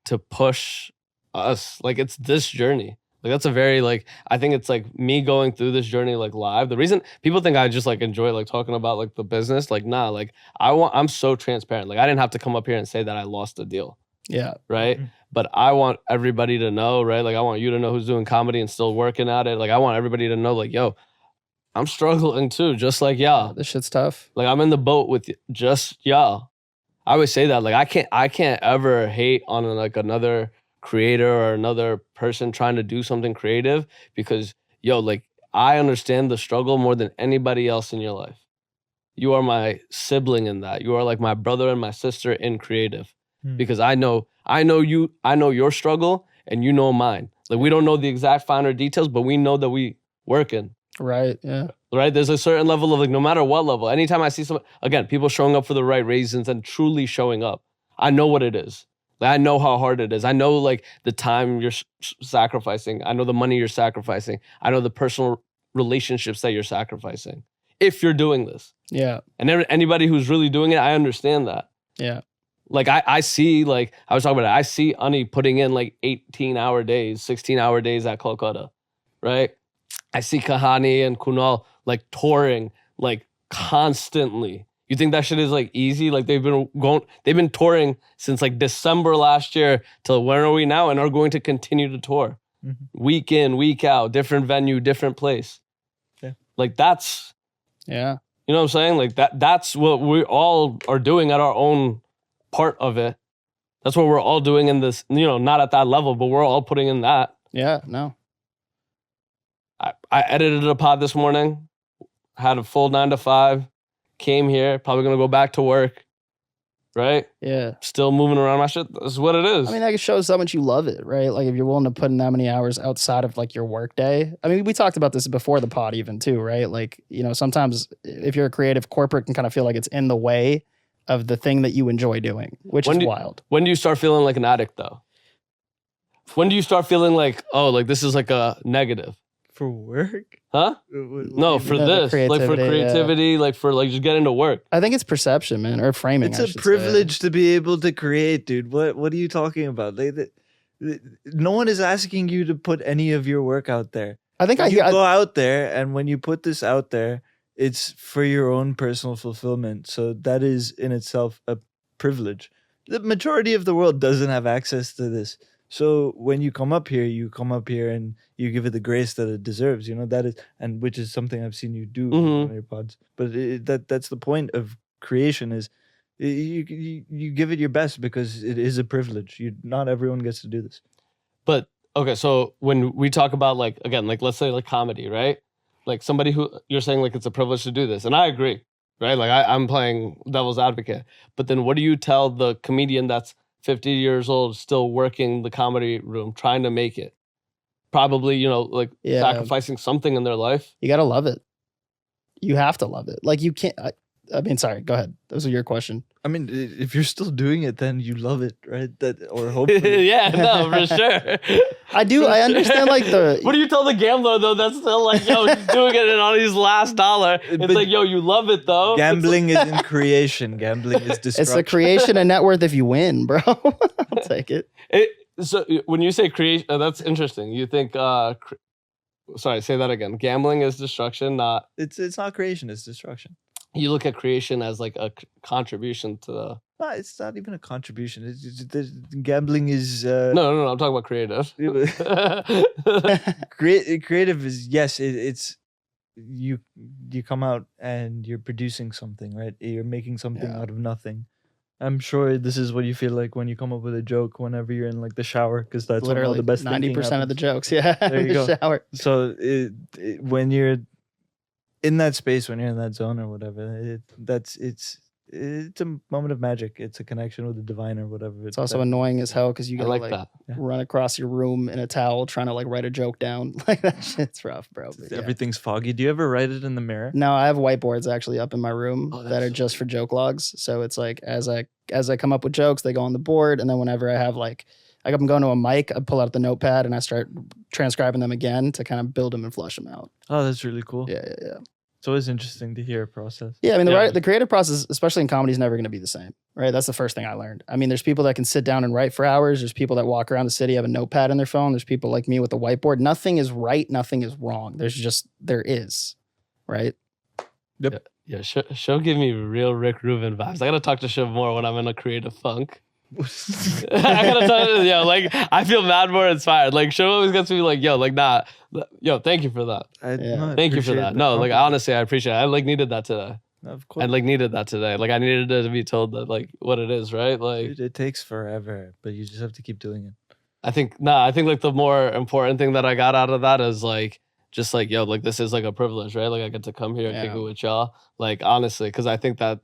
to push us. Like, it's this journey. Like, that's a very, like, I think it's like me going through this journey like live. The reason people think I just like enjoy like talking about like the business, like, nah, like I'm so transparent. Like, I didn't have to come up here and say that I lost a deal. Yeah. Right. Mm-hmm. But I want everybody to know, right? Like, I want you to know who's doing comedy and still working at it. Like, I want everybody to know, like, yo, I'm struggling too, just like y'all. This shit's tough. Like, I'm in the boat with just y'all. I always say that. Like, I can't ever hate on like another creator or another person trying to do something creative, because yo, like, I understand the struggle more than anybody else in your life. You are my sibling in that. You are like my brother and my sister in creative, because I know your struggle and you know mine. Like, we don't know the exact finer details, but we know that we working. Right. Yeah. Right. There's a certain level of like, no matter what level, anytime I see people showing up for the right reasons and truly showing up, I know what it is. Like, I know how hard it is. I know like the time you're sacrificing. I know the money you're sacrificing. I know the personal relationships that you're sacrificing if you're doing this. Yeah. And anybody who's really doing it, I understand that. Yeah. Like, I see, like, I was talking about it. I see Ani putting in like 18-hour days, 16-hour days at Kolkata, right? I see Kahani and Kunal like touring like constantly. You think that shit is like easy? Like, they've been touring since like December last year till where are we now, and are going to continue to tour week in, week out, different venue, different place. Yeah. Like, that's, Yeah. you know what I'm saying? Like, that's what we all are doing at our own part of it. That's what we're all doing in this, you know, not at that level, but we're all putting in that. Yeah. No. I edited a pod this morning, had a full 9 to 5, came here, probably going to go back to work, right? Yeah. Still moving around my shit. That's what it is. I mean, that shows how much you love it, right? Like, if you're willing to put in that many hours outside of like your work day. I mean, we talked about this before the pod even too, right? Like, you know, sometimes if you're a creative, corporate can kind of feel like it's in the way of the thing that you enjoy doing, which is wild. When do you start feeling like an addict though? When do you start feeling like, oh, like this is like a negative? For work? Huh? No, for this. Like, for creativity, like for like just getting to work. I think it's perception, man, or framing. It's a privilege to be able to create, dude. What are you talking about? No one is asking you to put any of your work out there. I think you go out there, and when you put this out there, it's for your own personal fulfillment. So that is in itself a privilege. The majority of the world doesn't have access to this. So when you come up here and you give it the grace that it deserves. That is, and which is something I've seen you do on your pods. But that's the point of creation is you give it your best because it is a privilege. Not everyone gets to do this. But okay, so when we talk about like, again, like let's say like comedy, right? Like somebody who you're saying like it's a privilege to do this, and I agree, right? Like I'm playing devil's advocate, but then what do you tell the comedian that's 50 years old, still working the comedy room, trying to make it? Probably, like sacrificing something in their life. You gotta love it. You have to love it. Like you can't. I mean, sorry. Go ahead. Those are your question. I mean, if you're still doing it, then you love it, right? Or hopefully. Yeah, no, for sure. I do. I understand. Like What do you tell the gambler though? That's still like, yo, he's doing it on his last dollar. It's But like, yo, you love it though. Gambling isn't creation. Gambling is destruction. it's the creation and net worth if you win, bro. I'll take it. So when you say creation, that's interesting. You think, sorry, say that again. Gambling is destruction, not. It's not creation. It's destruction. You look at creation as like a contribution to the. No, it's not even a contribution. Gambling is. No. I'm talking about creative. Creative is yes. It's you come out and you're producing something, right? You're making something out of nothing. I'm sure this is what you feel like when you come up with a joke whenever you're in like the shower, because that's Literally when all the best 90% of the jokes. Yeah, There you in the go. shower. So when you're in that space, when you're in that zone or whatever, it's a moment of magic. It's a connection with the divine or whatever. It's also annoying as hell because you I gotta like like that. run across your room in a towel trying to like write a joke down. Like that shit's rough, bro. But yeah. Everything's foggy. Do you ever write it in the mirror? No, I have whiteboards actually up in my room Oh, that that's are so just for joke logs. So it's like as I come up with jokes, they go on the board, and then whenever I have like I'm going to a mic, I pull out the notepad and I start transcribing them again to kind of build them and flush them out. Oh, that's really cool. Yeah. It's always interesting to hear a process. Yeah, I mean, Yeah. the creative process, especially in comedy, is never going to be the same, right? That's the first thing I learned. I mean, there's people that can sit down and write for hours. There's people that walk around the city, have a notepad in their phone. There's people like me with a whiteboard. Nothing is right. Nothing is wrong. There is, right? Yep. Yeah, Shubh give me real Rick Rubin vibes. I gotta talk to Shubh more when I'm in a creative funk. I gotta tell you, like I feel mad more inspired. Like Shubh always gets me like, yo, like nah, yo, thank you for that. Thank you for that. No, like honestly, I appreciate it. I like needed that today. Of course. I like needed that today. Like I needed it to be told that like what it is, right? Like It takes forever, but you just have to keep doing it. I think like the more important thing that I got out of that is like just like yo, like this is like a privilege, right? Like I get to come here and kick it with y'all. Like honestly, because I think that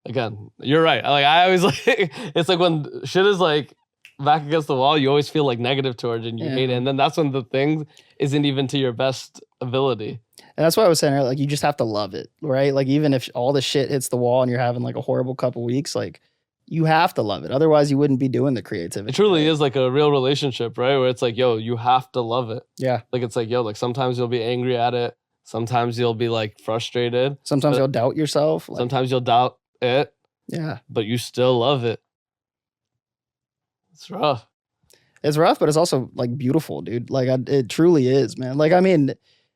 again, you're right. Like I always like it's like when shit is like back against the wall, you always feel like negative towards it and you hate it. And then that's when the thing isn't even to your best ability. And that's what I was saying earlier. Like you just have to love it, right? Like even if all the shit hits the wall and you're having like a horrible couple weeks, like you have to love it. Otherwise, you wouldn't be doing the creativity. It truly is like a real relationship, right? Where it's like, yo, you have to love it. Yeah. Like it's like, yo, like sometimes you'll be angry at it. Sometimes you'll be like frustrated. Sometimes but you'll doubt yourself. Like, sometimes you'll doubt it. Yeah. But you still love it. It's rough. It's rough, but it's also like beautiful, dude. Like it truly is, man. Like, I mean,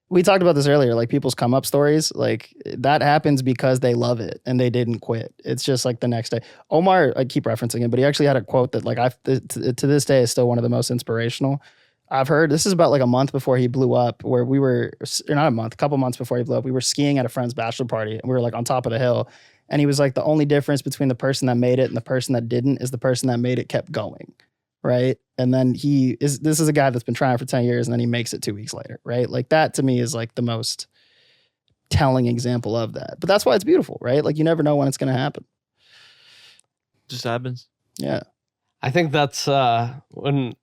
we talked about this earlier, like people's come up stories, like that happens because they love it and they didn't quit. It's just like the next day. Omar, I keep referencing him, but he actually had a quote that like to this day is still one of the most inspirational I've heard. This is about like a month before he blew up, where we were, or not a month, a couple months before he blew up, we were skiing at a friend's bachelor party and we were like on top of the hill. And he was like, the only difference between the person that made it and the person that didn't is the person that made it kept going. Right. And then this is a guy that's been trying for 10 years and then he makes it 2 weeks later. Right. Like that to me is like the most telling example of that. But that's why it's beautiful. Right. Like you never know when it's going to happen. Just happens. Yeah. I think that's when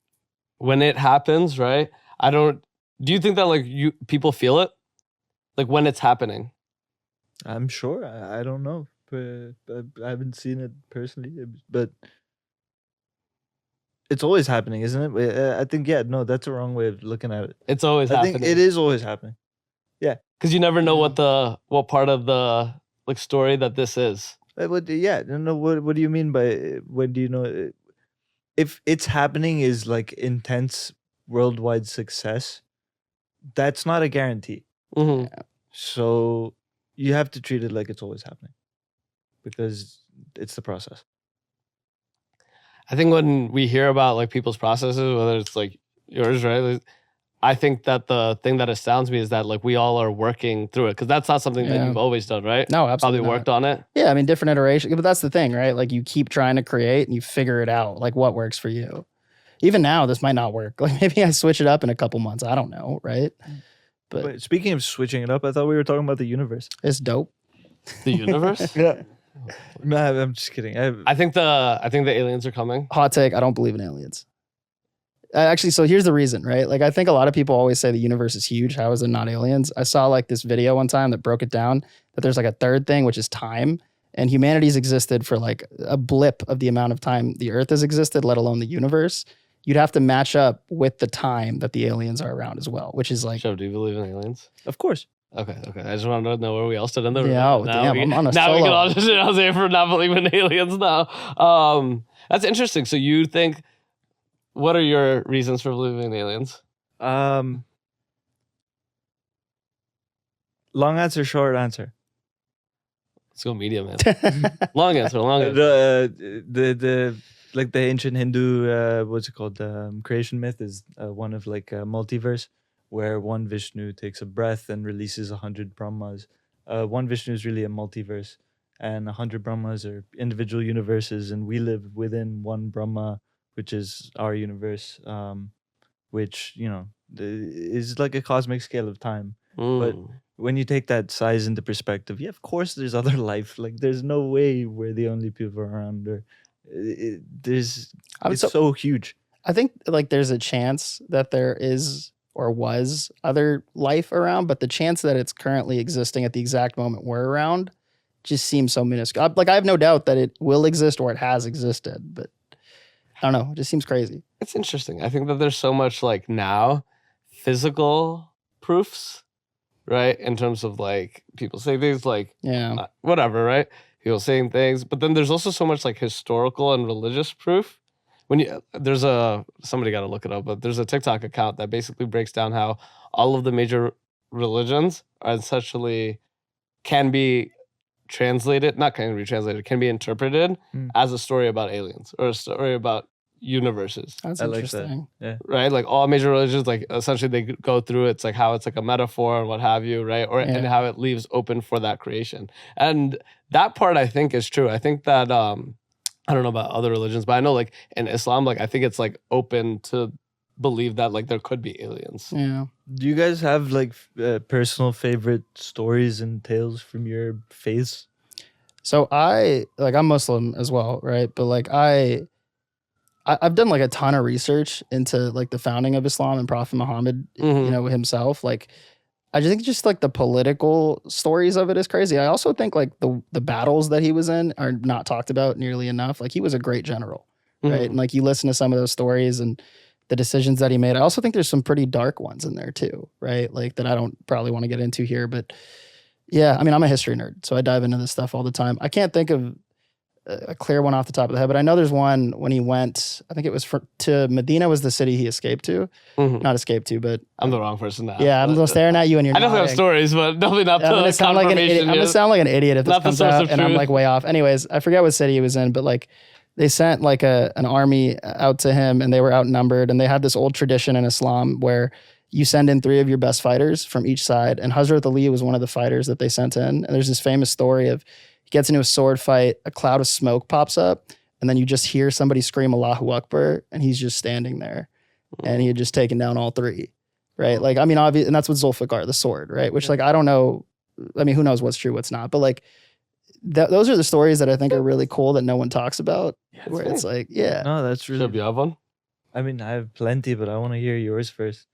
it happens, right? Do you think that like people feel it? Like when it's happening? I'm sure. I don't know. But I haven't seen it personally. But it's always happening, isn't it? I think, yeah, no, that's a wrong way of looking at it. It's always I happening. think it is always happening. Yeah. Because you never know what part of the like story that this is. What do you mean by when do you know? If it's happening is like intense worldwide success, that's not a guarantee. Mm-hmm. So you have to treat it like it's always happening, because it's the process. I think when we hear about like people's processes, whether it's like yours, right? Like, I think that the thing that astounds me is that like we all are working through it, because that's not something that Yeah. you've always done, right? No, absolutely Probably not. worked on it. Yeah, I mean, different iterations. But that's the thing, right? Like you keep trying to create and you figure it out, like what works for you. Even now, this might not work. Like maybe I switch it up in a couple months. I don't know, right? But speaking of switching it up, I thought we were talking about the universe. It's dope. The universe. Yeah. No, I'm just kidding. I think the aliens are coming. Hot take, I don't believe in aliens. Actually, so here's the reason, right? Like, I think a lot of people always say the universe is huge. How is it not aliens? I saw like this video one time that broke it down, that there's like a third thing, which is time. And humanity's existed for like a blip of the amount of time the earth has existed, let alone the universe. You'd have to match up with the time that the aliens are around as well, which is like, Shubh, do you believe in aliens? Of course. Okay. I just wanted to know where we all stood in the room. Yeah, oh, Now damn, we, I'm on a now we solo. can all just I'll say for not believing in aliens now. That's interesting. So you think, what are your reasons for believing in aliens? Long answer, short answer. Let's go medium, man. Long answer. The like the ancient Hindu what's it called? Creation myth is one of like a multiverse where one Vishnu takes a breath and releases 100 Brahmas. One Vishnu is really a multiverse, and 100 Brahmas are individual universes, and we live within one Brahma, which is our universe, which, you know, is like a cosmic scale of time. But when you take that size into perspective, yeah, of course there's other life. Like there's no way we're the only people around. Or it's so huge. I think like there's a chance that there is or was other life around, but the chance that it's currently existing at the exact moment we're around just seems so minuscule. Like I have no doubt that it will exist or it has existed, but I don't know. It just seems crazy. It's interesting. I think that there's so much like now physical proofs, right? In terms of like people say things like, Yeah. whatever, right? People saying things, but then there's also so much like historical and religious proof. When you somebody got to look it up, but there's a TikTok account that basically breaks down how all of the major religions are essentially can be translated, not can be translated, can be interpreted as a story about aliens or a story about universes. That's I like interesting. that. Yeah. Right? Like all major religions, like essentially they go through it's like how it's like a metaphor and what have you, right? Or and how it leaves open for that creation. And that part I think is true. I think that I don't know about other religions, but I know like in Islam, like I think it's like open to believe that like there could be aliens. Yeah. Do you guys have like personal favorite stories and tales from your faiths? So I'm Muslim as well, right? But like I've done like a ton of research into like the founding of Islam and Prophet Muhammad, you know, himself. Like I just think just like the political stories of it is crazy. I also think like the battles that he was in are not talked about nearly enough. Like he was a great general, right? And like you listen to some of those stories and the decisions that he made. I also think there's some pretty dark ones in there too, right? Like that I don't probably want to get into here, but yeah, I mean, I'm a history nerd, so I dive into this stuff all the time. I can't think of a clear one off the top of the head, but I know there's one when he went, I think it was to Medina was the city he escaped to. Not escaped to, but I'm the wrong person to ask. yeah, I'm staring at you and you're I definitely have nodding. stories, but definitely not I'm the gonna sound like an idiot. confirmation I'm gonna yet. sound like an idiot if this Not the comes source out of and I'm truth. like way off. Anyways, I forget what city he was in, but like they sent like an army out to him and they were outnumbered, and they had this old tradition in Islam where you send in 3 of your best fighters from each side, and Hazrat Ali was one of the fighters that they sent in. And there's this famous story of he gets into a sword fight, a cloud of smoke pops up, and then you just hear somebody scream Allahu Akbar, and he's just standing there, and he had just taken down all 3, right? Like, I mean, obvious, and that's what Zulfikar, the sword, right? Which, like, I don't know. I mean, who knows what's true, what's not? But like, those are the stories that I think are really cool that no one talks about. Where it's like, yeah, No, that's really. Shubh, you have one? I mean, I have plenty, but I want to hear yours first.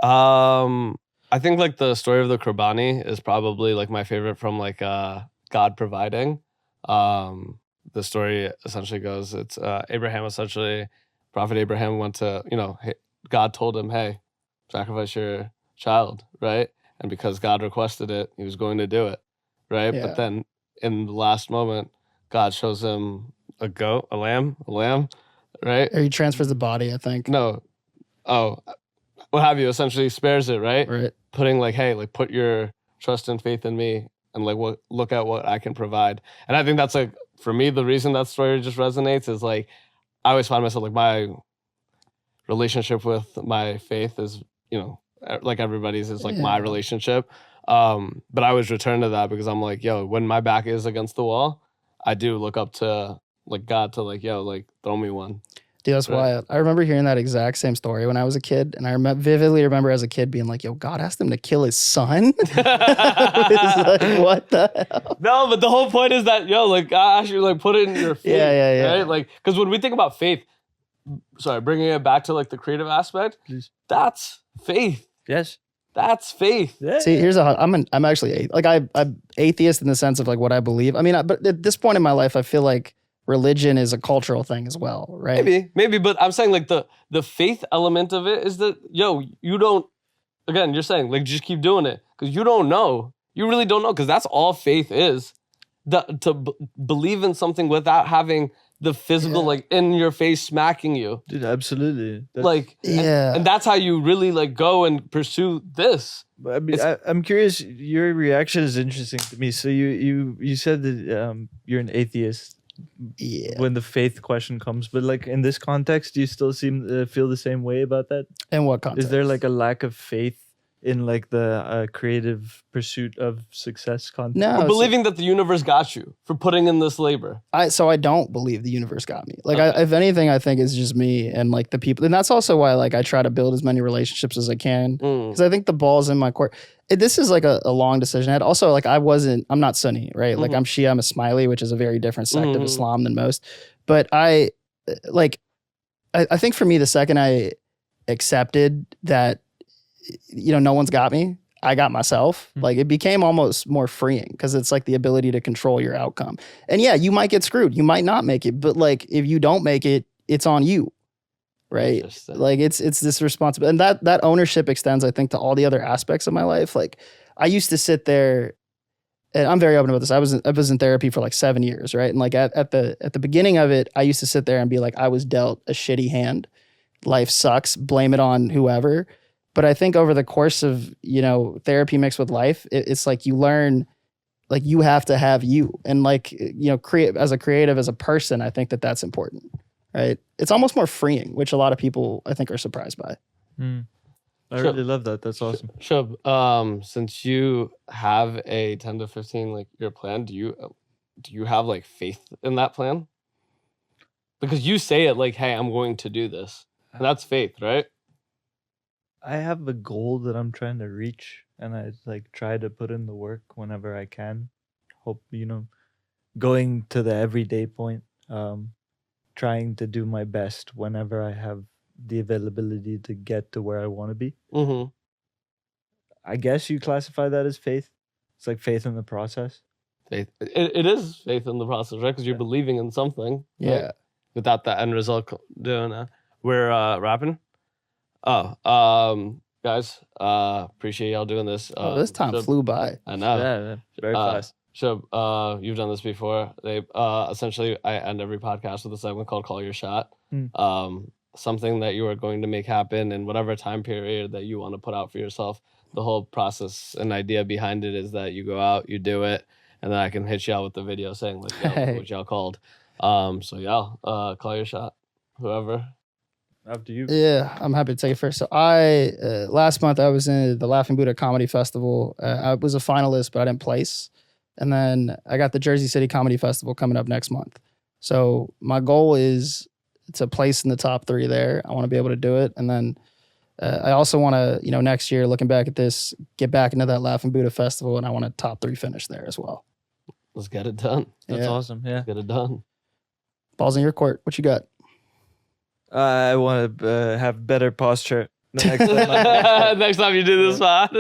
I think like the story of the Qurbani is probably like my favorite from like God providing. The story essentially goes, it's Abraham essentially, Prophet Abraham went to, you know, God told him, hey, sacrifice your child, right? And because God requested it, he was going to do it, right? Yeah. But then in the last moment, God shows him a goat, a lamb, right? or he transfers the body, I think. No. Oh, what have you, essentially spares it, right? Right. Putting like, hey, like put your trust and faith in me, and like look at what I can provide. And I think that's like, for me, the reason that story just resonates is like, I always find myself like, my relationship with my faith is, you know, like everybody's is like my relationship. But I always return to that because I'm like, yo, when my back is against the wall, I do look up to like God to like, yo, like throw me one. Dude, that's wild. I remember hearing that exact same story when I was a kid. And I vividly remember as a kid being like, yo, God asked him to kill his son? It's like, what the hell? No, but the whole point is that, yo, like, God actually like put it in your faith. Yeah. Right? Like, because when we think about faith, sorry, bringing it back to like the creative aspect, that's faith. Yes. That's faith. Yeah. See, here's I'm actually like I'm atheist in the sense of like what I believe. I mean, but at this point in my life, I feel like religion is a cultural thing as well, right? Maybe, but I'm saying like the faith element of it is that, yo, you don't, again, you're saying like just keep doing it because you don't know. You really don't know because that's all faith is. Believe in something without having the physical like in your face smacking you. Dude, absolutely. Like, and that's how you really like go and pursue this. I mean, I'm curious. Your reaction is interesting to me. So you said that you're an atheist. Yeah. When the faith question comes, but like in this context, do you still feel the same way about that? In what context? Is there like a lack of faith in like the creative pursuit of success context? No. Or believing that the universe got you for putting in this labor. So I don't believe the universe got me. Like, if anything, I think it's just me and like the people. And that's also why like I try to build as many relationships as I can because I think the ball's in my court. This is like a long decision. And also, like, I'm not Sunni, right? Like, I'm Shia, I'm a Smiley, which is a very different sect of Islam than most. But I think for me, the second I accepted that, you know, no one's got me, I got myself, like, it became almost more freeing because it's like the ability to control your outcome. And yeah, you might get screwed. You might not make it. But like, if you don't make it, it's on you. Right. Like it's this responsibility. And that ownership extends, I think, to all the other aspects of my life. Like I used to sit there, and I'm very open about this. I was in therapy for like 7 years, right? And like at the beginning of it, I used to sit there and be like, I was dealt a shitty hand. Life sucks. Blame it on whoever. But I think over the course of, you know, therapy mixed with life, it's like you learn, like you have to have you. And like, you know, as a creative, as a person, I think that's important. Right. It's almost more freeing, which a lot of people I think are surprised by. I really love that. That's awesome. Shubh, since you have a 10 to 15 like year plan, do you have like faith in that plan? Because you say it like, hey, I'm going to do this. And that's faith, right? I have a goal that I'm trying to reach, and I like try to put in the work whenever I can. Hope, you know, going to the everyday point. Trying to do my best whenever I have the availability to get to where I want to be. I guess you classify that as faith. It's like faith in the process. Faith. It is faith in the process, right? Because you're believing in something. Yeah. Right? Without that end result doing that. We're rapping. Guys, appreciate y'all doing this. This time flew by. I know. Yeah, very fast. Shubh, you've done this before. Essentially, I end every podcast with a segment called Call Your Shot. Something that you are going to make happen in whatever time period that you want to put out for yourself. The whole process and idea behind it is that you go out, you do it, and then I can hit y'all with the video saying like, yo, what y'all called. So yeah, call your shot, whoever. After you. Yeah, I'm happy to take it first. So I last month I was in the Laughing Buddha Comedy Festival. I was a finalist, but I didn't place. And then I got the Jersey City Comedy Festival coming up next month. So my goal is to place in the top 3 there. I want to be able to do it. And then I also want to, you know, next year, looking back at this, get back into that Laughing Buddha Festival, and I want a top 3 finish there as well. Let's get it done. That's awesome. Yeah. Let's get it done. Ball's in your court. What you got? I want to have better posture. Next time. Next time you do this spot.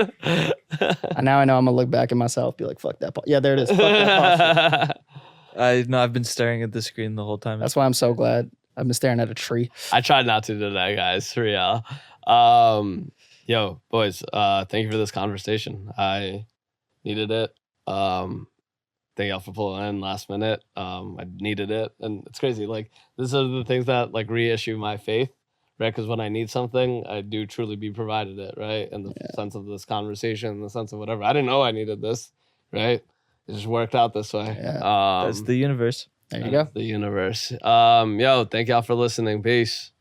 Now I know I'm gonna look back at myself, be like, "Fuck that." Yeah, there it is. Fuck that posture. I've been staring at the screen the whole time. That's why I'm so glad. I've been staring at a tree. I tried not to today, guys. For real. Yo, boys. Thank you for this conversation. I needed it. Thank y'all for pulling in last minute. I needed it, and it's crazy. Like, these are the things that like reissue my faith. right? Because when I need something, I do truly be provided it, right? In the sense of this conversation, in the sense of whatever. I didn't know I needed this, right? It just worked out this way. Yeah. That's the universe. There you go. The universe. Yo, thank y'all for listening. Peace.